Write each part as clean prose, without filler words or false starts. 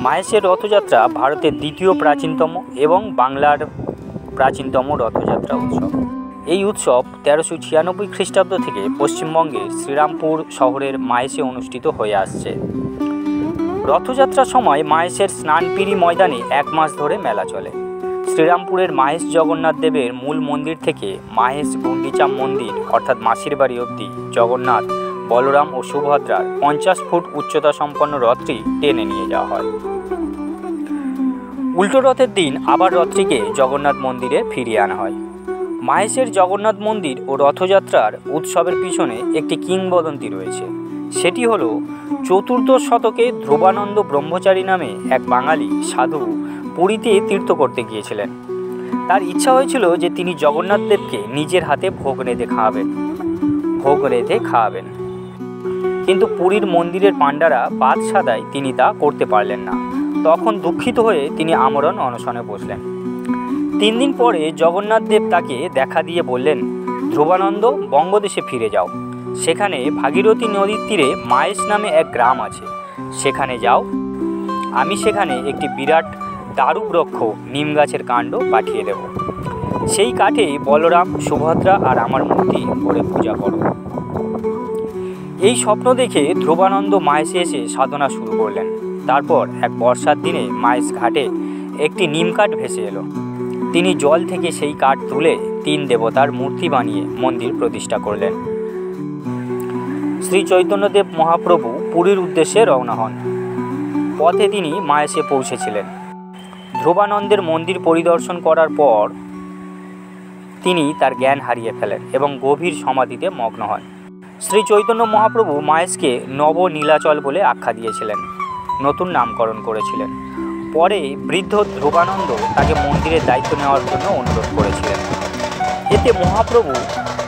মাহেশের রথযাত্রা ভারতের দ্বিতীয় প্রাচীনতম এবং বাংলার প্রাচীনতম রথযাত্রা উৎসব। এই উৎসব 1396 খ্রিস্টাব্দ থেকে পশ্চিমবঙ্গের শ্রীরামপুর শহরের মাহেশে অনুষ্ঠিত হয়ে আসছে। রথযাত্রার সময় মাহেশের স্নানপিড়ি ময়দানে 1 মাস ধরে মেলা চলে। শ্রীরামপুরের মাহেশ জগন্নাথ দেবের মূল মন্দির থেকে মাহেশ গুন্ডিচা মন্দির অর্থাৎ মাসির বাড়ি অবধি জগন্নাথ, বলরাম ও সুভদ্রার 50 ফুট উচ্চতা সম্পন্ন রথটি টেনে নিয়ে যাওয়া হয়। উল্টো রথের দিন আবার রথটিকে জগন্নাথ মন্দিরে ফিরিয়ে আনা হয়। মাহেশের জগন্নাথ মন্দির ও রথযাত্রার উৎসবের পিছনে একটি কিংবদন্তি রয়েছে। সেটি হলো 14 শতকে ধ্রুবানন্দ ব্রহ্মচারী নামে এক বাঙালি সাধু পুরীতে তীর্থ করতে গিয়েছিলেন। তার ইচ্ছা হয়েছিল যে তিনি জগন্নাথ দেবকে নিজের হাতে ভোগ রেঁধে খাওয়াবেন, কিন্তু পুরীর মন্দিরের পাণ্ডারা বাদ সাদায় তিনি তা করতে পারলেন না। তখন দুঃখিত হয়ে তিনি আমরণ অনশনে বসলেন। 3 দিন পরে জগন্নাথ দেব তাকে দেখা দিয়ে বললেন, ধ্রুবানন্দ, বঙ্গদেশে ফিরে যাও। সেখানে ভাগীরথী নদীর তীরে মাহেশ নামে এক গ্রাম আছে, সেখানে যাও। আমি সেখানে একটি বিরাট দারু বৃক্ষ নিম গাছের কাণ্ড পাঠিয়ে দেব। সেই কাঠে বলরাম, সুভদ্রা আর আমার মূর্তি করে পূজা করো। এই স্বপ্ন দেখে ধ্রুবানন্দ মাহেশে এসে সাধনা শুরু করলেন। তারপর এক বর্ষার দিনে মাহেশ ঘাটে একটি নিম কাঠ ভেসে এলো। তিনি জল থেকে সেই কাঠ তুলে 3 দেবতার মূর্তি বানিয়ে মন্দির প্রতিষ্ঠা করলেন। শ্রী চৈতন্যদেব মহাপ্রভু পুরীর উদ্দেশ্যে রওনা হন। পথে তিনি মাহেশে পৌঁছেছিলেন। ধ্রুবানন্দের মন্দির পরিদর্শন করার পর তিনি তার জ্ঞান হারিয়ে ফেলেন এবং গভীর সমাধিতে মগ্ন হন। শ্রী চৈতন্য মহাপ্রভু মাহেশকে নবনীলাচল বলে আখ্যা দিয়েছিলেন, নতুন নামকরণ করেছিলেন। পরে বৃদ্ধ ধ্রুবানন্দ তাকে মন্দিরের দায়িত্ব নেওয়ার জন্য অনুরোধ করেছিলেন। এতে মহাপ্রভু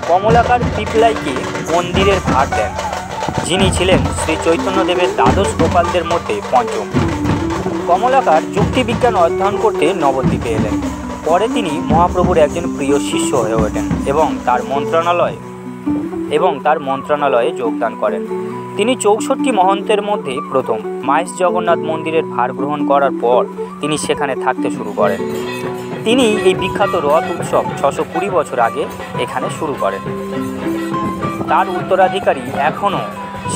কমলাকার পিপলাইকে মন্দিরের ভার দেন, যিনি ছিলেন শ্রী চৈতন্যদেবের দ্বাদশ গোপালদের মধ্যে 5ম। কমলাকার যুক্তিবিজ্ঞান অধ্যয়ন করতে নবদ্বীপে এলেন। পরে তিনি মহাপ্রভুর একজন প্রিয় শিষ্য হয়ে ওঠেন এবং তার মন্ত্রণালয়ে যোগদান করেন। তিনি 64 মহন্তের মধ্যে প্রথম। মাহেশ জগন্নাথ মন্দিরের ভার গ্রহণ করার পর তিনি সেখানে থাকতে শুরু করেন। তিনি এই বিখ্যাত রথ উৎসব 620 বছর আগে এখানে শুরু করেন। তার উত্তরাধিকারী এখনও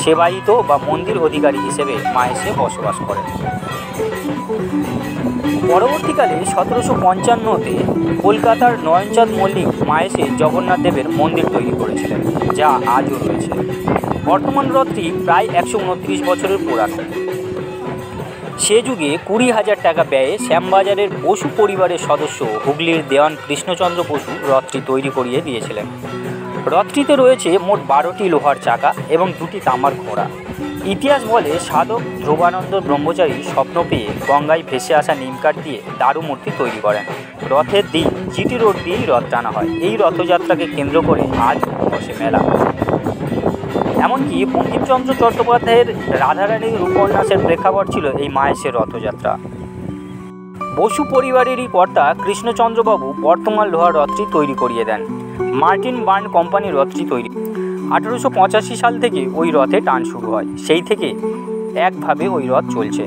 সেবায়িত বা মন্দির অধিকারী হিসেবে মাহেশে বসবাস করেন। পরবর্তীকালে 1755-তে কলকাতার নয়নচাঁদ মল্লিক মাহেশে জগন্নাথ দেবের মন্দির তৈরি করেছিলেন, যা আজও রয়েছে। বর্তমান রথটি প্রায় 129 বছরের পুরানো। সে যুগে 20,000 টাকা ব্যয়ে শ্যামবাজারের বসু পরিবারের সদস্য হুগলির দেওয়ান কৃষ্ণচন্দ্র বসু রথটি তৈরি করিয়ে দিয়েছিলেন। রথটিতে রয়েছে মোট 12টি লোহার চাকা এবং 2টি তামার ঘোড়া। ইতিহাস বলে সাধক ধ্রুবানন্দ ব্রহ্মচারী স্বপ্ন পেয়ে গঙ্গায় ভেসে আসা নিমকাঠ দিয়ে দারু মূর্তি তৈরি করেন। রথের দিন জিটি রোড দিয়েই রথ টানা হয়। এই রথযাত্রাকে কেন্দ্র করে আজ বসে মেলা। এমনকি বঙ্কিমচন্দ্র চট্টোপাধ্যায়ের রাধারানীর উপন্যাসের প্রেক্ষাপট ছিল এই মাহেশের রথযাত্রা। বসু পরিবারেরই কর্তা কৃষ্ণচন্দ্রবাবু বর্তমান লোহার রথটি তৈরি করিয়ে দেন। মার্টিন বার্ন কোম্পানির রথটি তৈরি। 1885 সাল থেকে ওই রথে টান শুরু হয়। সেই থেকে একভাবে ওই রথ চলছে।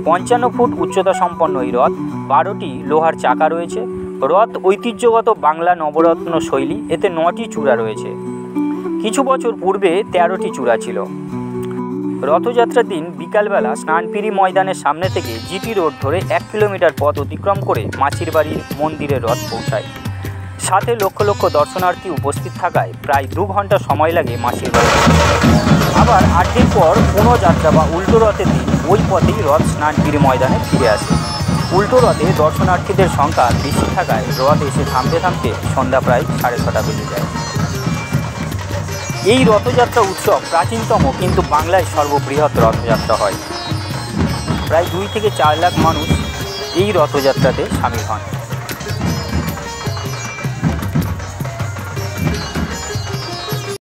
55 ফুট উচ্চতা সম্পন্ন এই রথ, 12টি লোহার চাকা রয়েছে। রথ ঐতিহ্যগত বাংলা নবরত্ন শৈলী। এতে 9টি চূড়া রয়েছে। কিছু বছর পূর্বে 13টি চূড়া ছিল। রথযাত্রার দিন বিকালবেলা স্নানপিড়ি ময়দানের সামনে থেকে জিটি রোড ধরে 1 কিলোমিটার পথ অতিক্রম করে মাসির বাড়ির মন্দিরে রথ পৌঁছায়। সাথে লক্ষ লক্ষ দর্শনার্থী উপস্থিত থাকায় প্রায় 2 ঘন্টা সময় লাগে মাসির বাড়ি। আবার 8 দিন পর পুনঃযাত্রা বা উল্টো রথের দিন ওই পথেই রথ স্নানপিড়ি ময়দানে ফিরে আসে। উল্টো রথে দর্শনার্থীদের সংখ্যা বেশি থাকায় রথ এসে থামতে সন্ধ্যা প্রায় 6:30 বেজে যায়। এই রথযাত্রা উৎসব প্রাচীনতম, কিন্তু বাংলায় সর্ববৃহৎ রথযাত্রা হয়। প্রায় 2 থেকে 4 লাখ মানুষ এই রথযাত্রাতে সামিল হন।